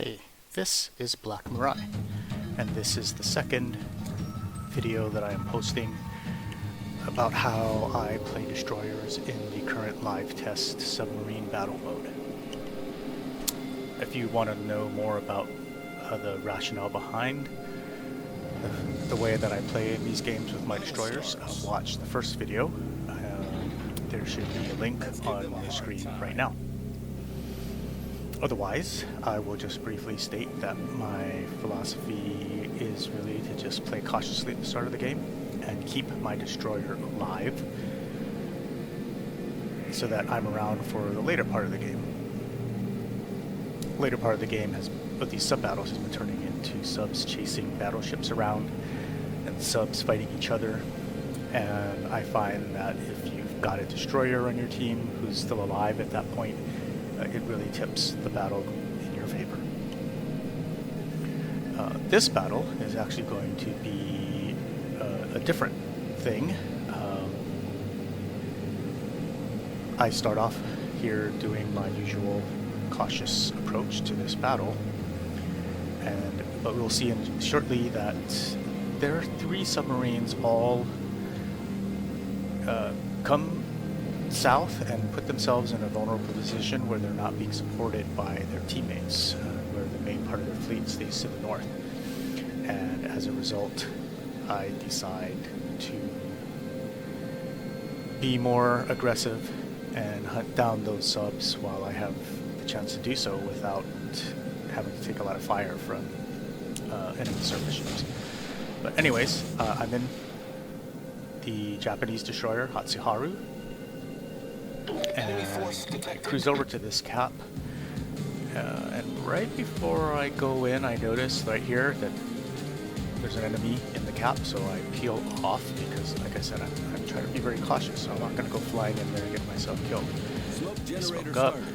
Hey, this is Black Mirai, and this is the second video that I am posting about how I play destroyers in the current live test submarine battle mode. If you want to know more about the rationale behind the way that I play in these games with my destroyers, watch the first video. There should be a link on the screen right now. Otherwise, I will just briefly state that my philosophy is really to just play cautiously at the start of the game and keep my destroyer alive so that I'm around for the later part of the game. Later part of the game with these sub-battles has been turning into subs chasing battleships around and subs fighting each other, and I find that if you've got a destroyer on your team who's still alive at that point, it really tips the battle in your favor. This battle is actually going to be a different thing. I start off here doing my usual cautious approach to this battle, but we'll see shortly that there are 3 submarines all come south and put themselves in a vulnerable position where they're not being supported by their teammates, where the main part of their fleet stays to the north. And as a result, I decide to be more aggressive and hunt down those subs while I have the chance to do so without having to take a lot of fire from enemy surface ships. But anyways, I'm in the Japanese destroyer Hatsuharu, and I cruise over to this cap, and right before I go in, I notice right here that there's an enemy in the cap, so I peel off because, like I said, I'm trying to be very cautious, so I'm not going to go flying in there and get myself killed. I smoke up, and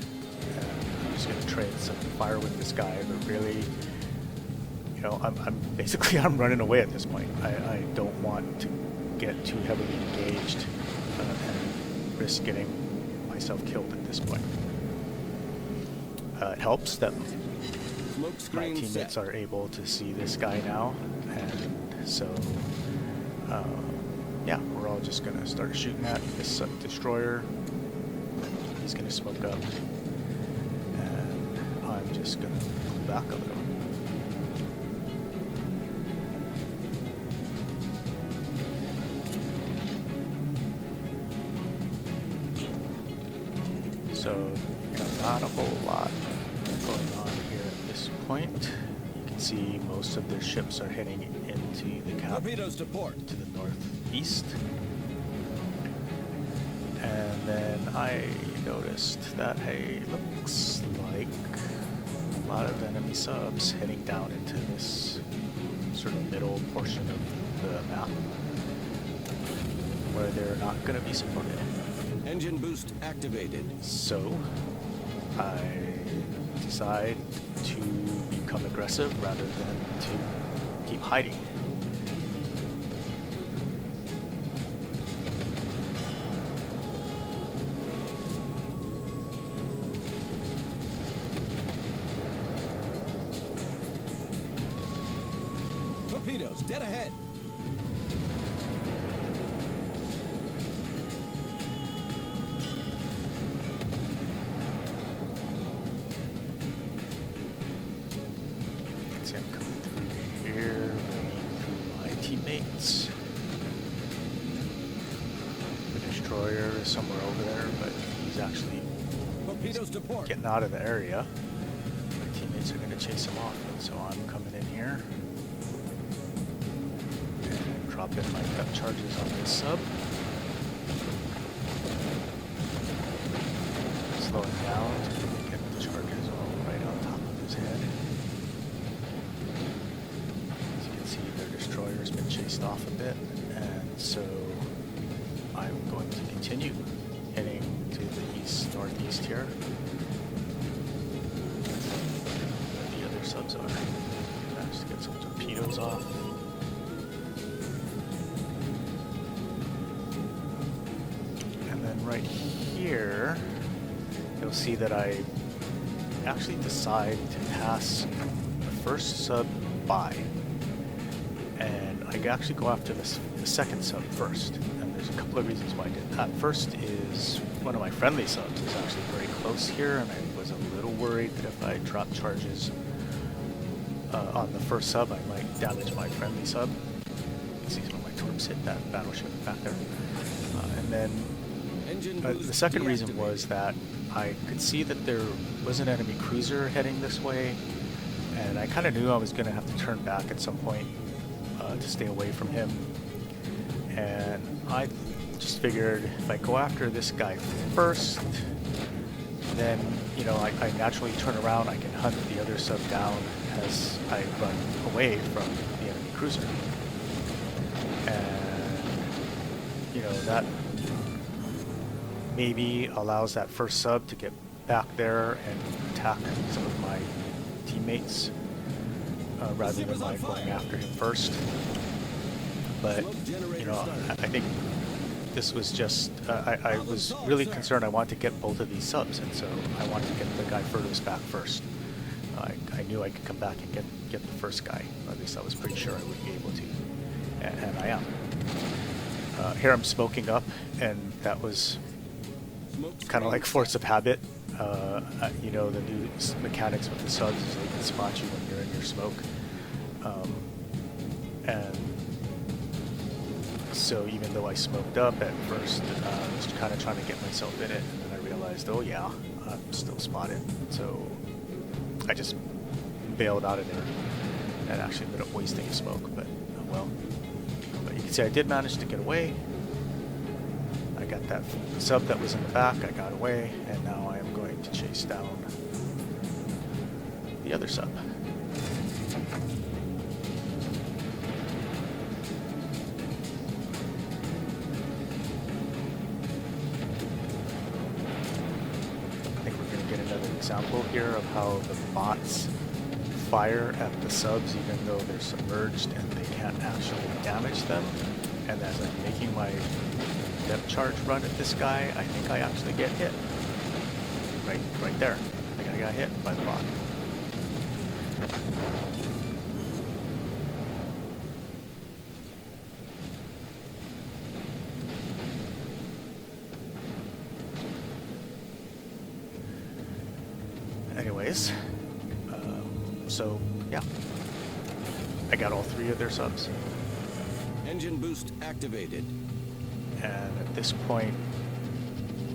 I'm just going to trade some fire with this guy, but really, you know, I'm running away at this point. I don't want to get too heavily engaged and risk getting myself killed at this point. It helps that my teammates are able to see this guy now, and so yeah, we're all just gonna start shooting at this destroyer. He's gonna smoke up, and I'm just gonna pull back a little. So, you know, not a whole lot going on here at this point. You can see most of their ships are heading into the cap to port to the northeast. And then I noticed that, hey, looks like a lot of enemy subs heading down into this sort of middle portion of the map where they're not going to be supported. Engine boost activated. So I decide to become aggressive rather than to keep hiding. Torpedoes dead ahead. I'm coming through here, through my teammates. The destroyer is somewhere over there, but he's actually getting out of the area. My teammates are going to chase him off, and so I'm coming in here and dropping my depth charges on this sub. Slowing down to get the charges all right on top of his head. Destroyer's been chased off a bit, and so I'm going to continue heading to the northeast here. The other subs are. Managed to get some torpedoes off. And then right here, you'll see that I actually decide to pass the first sub by, and I actually go after the second sub first. And there's a couple of reasons why I did that. First is one of my friendly subs is actually very close here, and I was a little worried that if I drop charges on the first sub, I might damage my friendly sub. You can see some of my torps hit that battleship back there. And then the second reason was that I could see that there was an enemy cruiser heading this way, and I kind of knew I was going to have to turn back at some point to stay away from him. And I just figured if I go after this guy first, then, you know, I naturally turn around, I can hunt the other sub down as I run away from the enemy cruiser. And, you know, that maybe allows that first sub to get back there and attack some of my teammates rather than my going after him first. But, you know, I think this was just, I was really concerned. I wanted to get both of these subs, and so I wanted to get the guy furthest back first. I knew I could come back and get the first guy. At least I was pretty sure I would be able to, and I am. Here I'm smoking up, and that was kind of like force of habit. You know, the new mechanics with the subs is they can spot you when you're in your smoke. And so even though I smoked up at first, I was kind of trying to get myself in it, and then I realized, oh yeah, I'm still spotted. So I just bailed out of there and actually ended up wasting a smoke, but oh well. But you can see I did manage to get away. I got that sub that was in the back, I got away, and now I am going to chase down the other sub. I think we're going to get another example here of how the bots fire at the subs even though they're submerged and they can't actually damage them. And as I'm making my depth charge run at this guy, I think I actually get hit. Right there. I think I got hit by the bot. Anyways, so yeah, I got all three of their subs. Engine boost activated. And at this point,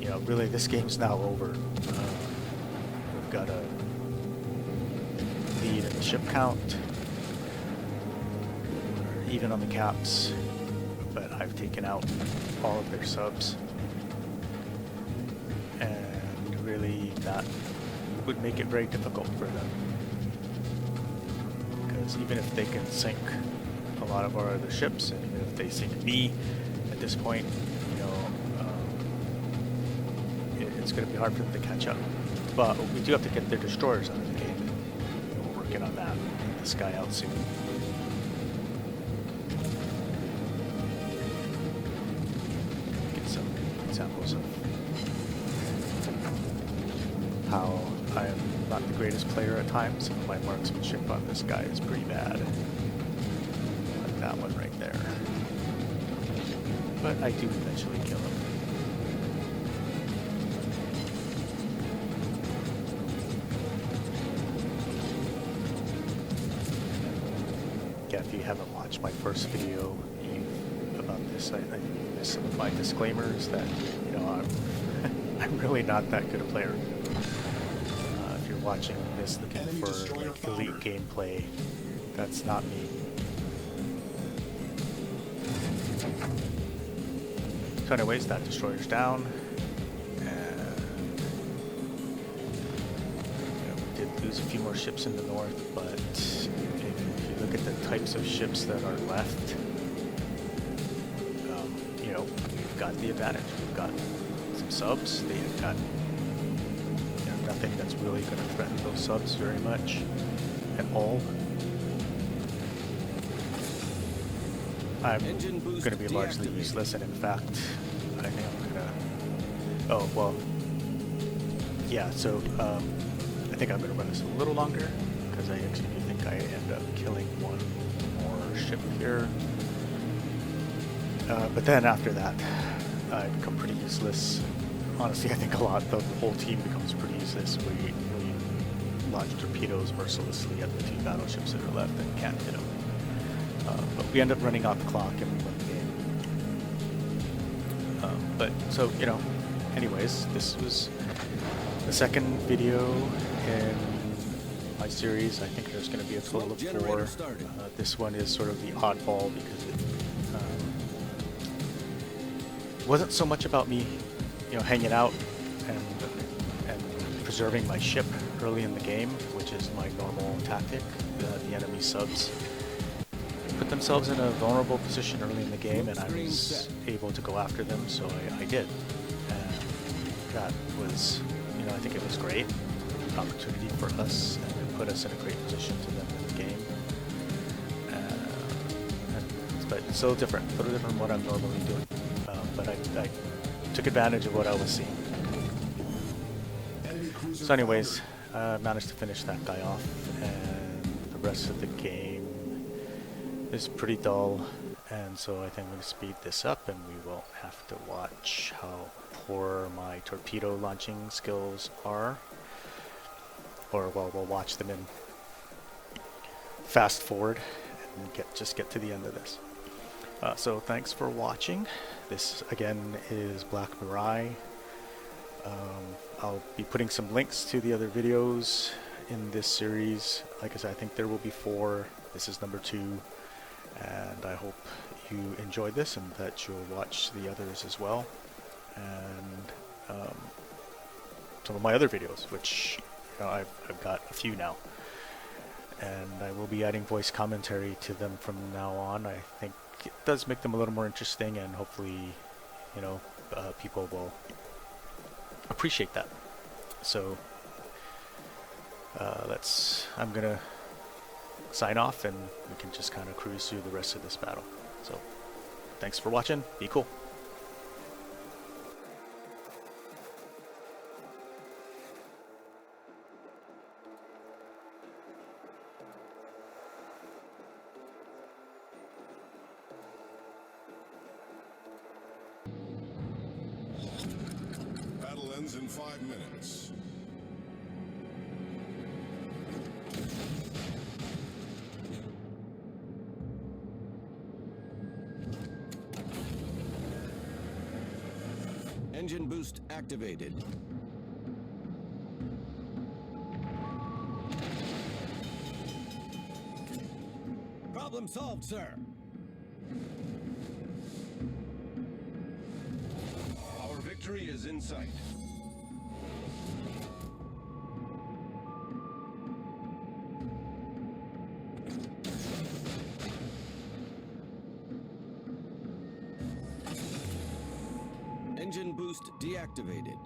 you know, really this game's now over. We've got a lead in the ship count, even on the caps, but I've taken out all of their subs. And really that would make it very difficult for them. Because even if they can sink a lot of our other ships, and even if they sink me at this point, you know, it's going to be hard for them to catch up. But we do have to get their destroyers out of the game. And we're working on that. Get this guy out soon. Get some examples of how I am not the greatest player at times. Some of my marksmanship on this guy is pretty bad. Like that one right there. But I do eventually kill him. Yeah, if you haven't watched my first video about this, I missed some of my disclaimers that, you know, I'm really not that good a player. If you're watching this looking for like elite gameplay, that's not me. So anyways, that destroyer's down, and you know, we did lose a few more ships in the north, but if you look at the types of ships that are left, you know, we've got the advantage. We've got some subs. They've got, you know, nothing that's really going to threaten those subs very much at all. I'm going to be largely useless, and in fact, I think I'm going to... Oh, well, yeah, so I think think I'm going to run this a little longer, because I actually do think I end up killing one more ship here. But then after that, I become pretty useless. Honestly, I think the whole team becomes pretty useless. We launch torpedoes mercilessly at the 2 battleships that are left and can't hit them. But we end up running out the clock and we win the game. But so, you know, anyways, this was the second video in my series. I think there's going to be a total of 4. This one is sort of the oddball because it wasn't so much about me, you know, hanging out and preserving my ship early in the game, which is my normal tactic. The enemy subs put themselves in a vulnerable position early in the game, and I was able to go after them, so I did. And that was, you know, I think it was great. An opportunity for us, and it put us in a great position to then win the game. But it's a little different from what I'm normally doing. But I took advantage of what I was seeing. So anyways, managed to finish that guy off, and the rest of the game is pretty dull, and so I think I'm going to speed this up and we won't have to watch how poor my torpedo launching skills are. Or, well, we'll watch them in fast forward and just get to the end of this. So thanks for watching. This again is Black Mirai. I'll be putting some links to the other videos in this series. Like I said, I think there will be 4. This is number 2, and I hope you enjoyed this and that you'll watch the others as well. And some of my other videos, which, you know, I've got a few now, and I will be adding voice commentary to them from now on. I think it does make them a little more interesting, and hopefully, you know, people will appreciate that. So I'm gonna sign off and we can just kind of cruise through the rest of this battle. So thanks for watching. Be cool. Battle ends in 5 minutes. Engine boost activated. Problem solved, sir. Our victory is in sight. Engine boost deactivated.